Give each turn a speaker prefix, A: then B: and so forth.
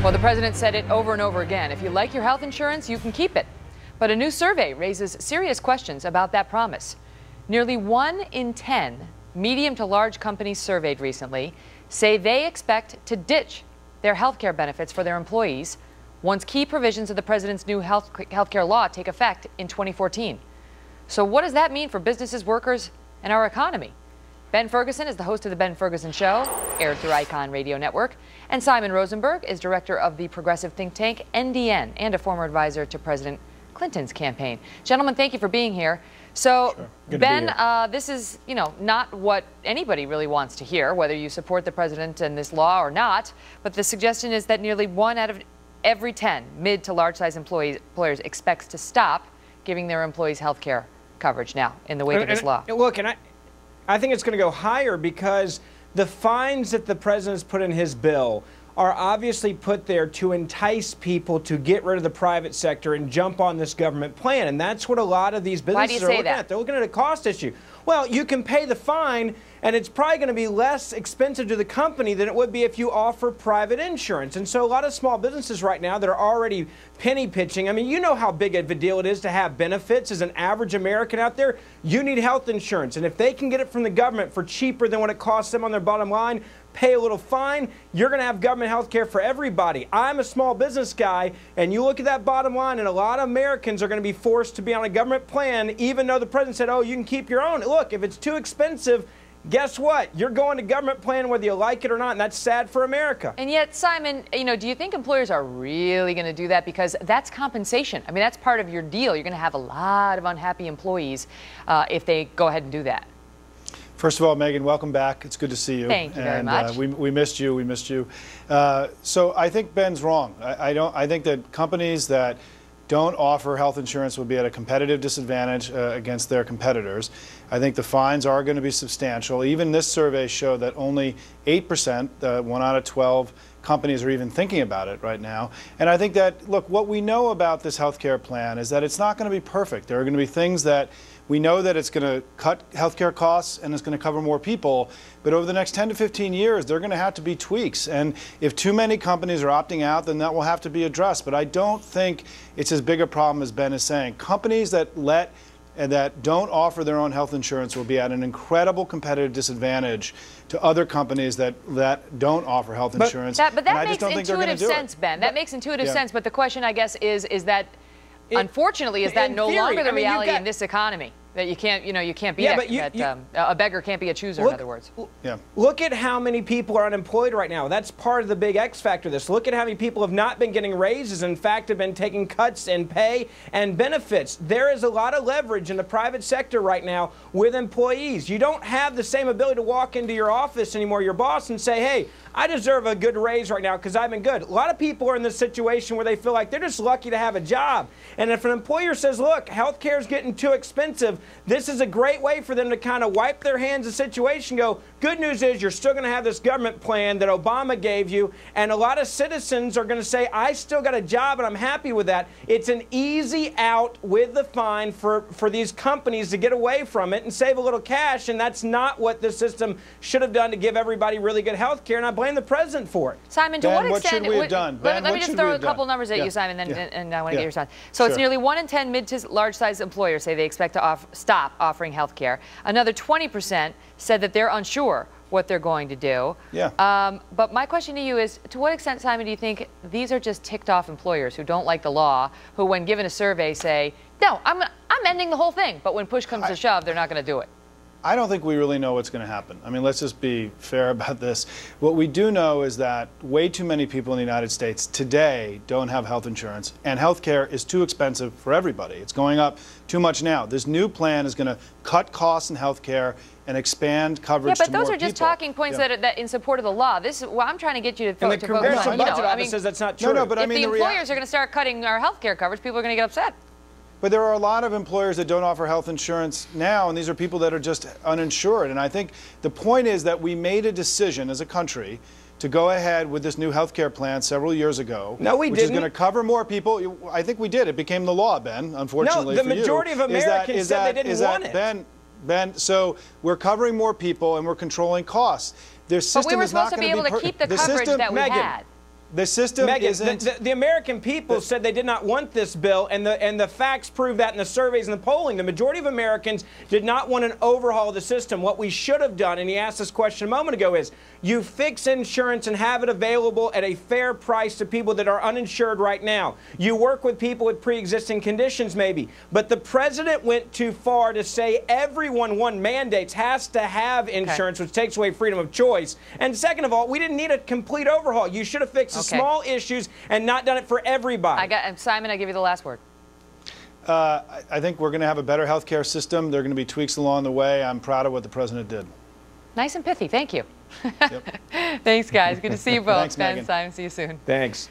A: Well, the president said it over and over again. If you like your health insurance, you can keep it. But a new survey raises serious questions about that promise. Nearly 1 in 10 medium to large companies surveyed recently say they expect to ditch their health care benefits for their employees once key provisions of the president's new health care law take effect in 2014. So what does that mean for businesses, workers, and our economy? Ben Ferguson is the host of The Ben Ferguson Show, aired through Icon Radio Network. And Simon Rosenberg is director of the progressive think tank NDN and a former advisor to President Clinton's campaign. Gentlemen, thank you for being here. So, sure. Ben, this is, not what anybody really wants to hear, whether you support the president and this law or not. But the suggestion is that nearly 1 out of every 10 mid to large-size employers expects to stop giving their employees health care coverage now in the wake of this law.
B: Look, and I think it's going to go higher because the fines that the president's put in his bill are obviously put there to entice people to get rid of the private sector and jump on this government plan. And that's what a lot of these businesses are looking at. They're looking at a cost issue. Well, you can pay the fine, and it's probably going to be less expensive to the company than it would be if you offer private insurance. And so a lot of small businesses right now that are already penny pitching, I mean, you know how big of a deal it is to have benefits as an average American out there. You need health insurance. And if they can get it from the government for cheaper than what it costs them on their bottom line, pay a little fine, you're going to have government health care for everybody. I'm a small business guy, and you look at that bottom line, and a lot of Americans are going to be forced to be on a government plan, even though the president said, oh, you can keep your own. Look, if it's too expensive, guess what? You're going to government plan whether you like it or not, and that's sad for America.
A: And yet, Simon, do you think employers are really going to do that? Because that's compensation. I mean, that's part of your deal. You're going to have a lot of unhappy employees if they go ahead and do that.
C: First of all, Megan, welcome back. It's good to see you.
A: Thank you very much.
C: We missed you. We missed you. So I think Ben's wrong. I think that companies that don't offer health insurance will be at a competitive disadvantage against their competitors. I think the fines are going to be substantial. Even this survey showed that only 8%, 1 out of 12 companies are even thinking about it right now. And I think that, look, what we know about this health care plan is that it's not going to be perfect. There are going to be things that we know that it's going to cut healthcare costs and it's going to cover more people, but over the next 10 to 15 years, there are going to have to be tweaks. And if too many companies are opting out, then that will have to be addressed. But I don't think it's as big a problem as Ben is saying. Companies that don't offer their own health insurance will be at an incredible competitive disadvantage to other companies that don't offer health insurance.
A: But that makes intuitive sense, Ben. That makes intuitive sense. But the question, I guess, is that, unfortunately, is that no longer the reality in this economy? That you can't, you can't be a beggar can't be a chooser, in other words.
B: Look at how many people are unemployed right now. That's part of the big X factor of this. Look at how many people have not been getting raises, in fact, have been taking cuts in pay and benefits. There is a lot of leverage in the private sector right now with employees. You don't have the same ability to walk into your office anymore, your boss, and say, hey, I deserve a good raise right now because I've been good. A lot of people are in this situation where they feel like they're just lucky to have a job. And if an employer says, look, health care is getting too expensive, this is a great way for them to kind of wipe their hands of the situation, go, good news is you're still going to have this government plan that Obama gave you. And a lot of citizens are going to say, I still got a job and I'm happy with that. It's an easy out with the fine for these companies to get away from it and save a little cash. And that's not what the system should have done to give everybody really good health care. And I blame the president for it.
A: Simon, to what extent?
C: What should we have done?
A: Let me just throw a couple numbers at you, Simon, and I want to get your response. So it's nearly 1 in 10 mid to large-sized employers say they expect to stop offering health care. Another 20% said that they're unsure what they're going to do. But my question to you is, to what extent, Simon, do you think these are just ticked-off employers who don't like the law, who, when given a survey, say, no, I'm ending the whole thing, but when push comes to shove, they're not going to do it?
C: I don't think we really know what's going to happen. I mean, let's just be fair about this. What we do know is that way too many people in the United States today don't have health insurance, and health care is too expensive for everybody. It's going up too much now. This new plan is going to cut costs in health care and expand coverage to more people.
A: Yeah, but those are just talking points that in support of the law. This is what I'm trying to get you to focus on.
B: And the Congressional Budget Office says that's not true.
C: No, but I mean,
A: if the employers are going to start cutting our health care coverage, people are going to get upset.
C: But there are a lot of employers that don't offer health insurance now, and these are people that are just uninsured. And I think the point is that we made a decision as a country to go ahead with this new health care plan several years ago.
B: No, we didn't.
C: Which is going to cover more people. I think we did. It became the law, Ben, unfortunately for you.
B: No, the majority of Americans said they didn't want it.
C: Ben, so we're covering more people and we're controlling costs. Their system
A: but we were
C: is not
A: supposed to be able to keep the coverage that we had.
C: The system
B: Megyn,
C: isn't.
B: the American people said they did not want this bill, and the facts prove that in the surveys and the polling. The majority of Americans did not want an overhaul of the system. What we should have done, and he asked this question a moment ago, is you fix insurance and have it available at a fair price to people that are uninsured right now. You work with people with pre-existing conditions maybe. But the president went too far to say everyone mandates has to have insurance, which takes away freedom of choice. And second of all, we didn't need a complete overhaul. You should have fixed the small issues and not done it for everybody.
A: Simon, I give you the last word.
C: I think we're going to have a better health care system. There are going to be tweaks along the way. I'm proud of what the president did.
A: Nice and pithy. Thank you.
C: Yep.
A: Thanks, guys. Good to see you both.
C: Thanks,
A: Ben,
C: Megyn.
A: Simon, see you soon.
B: Thanks.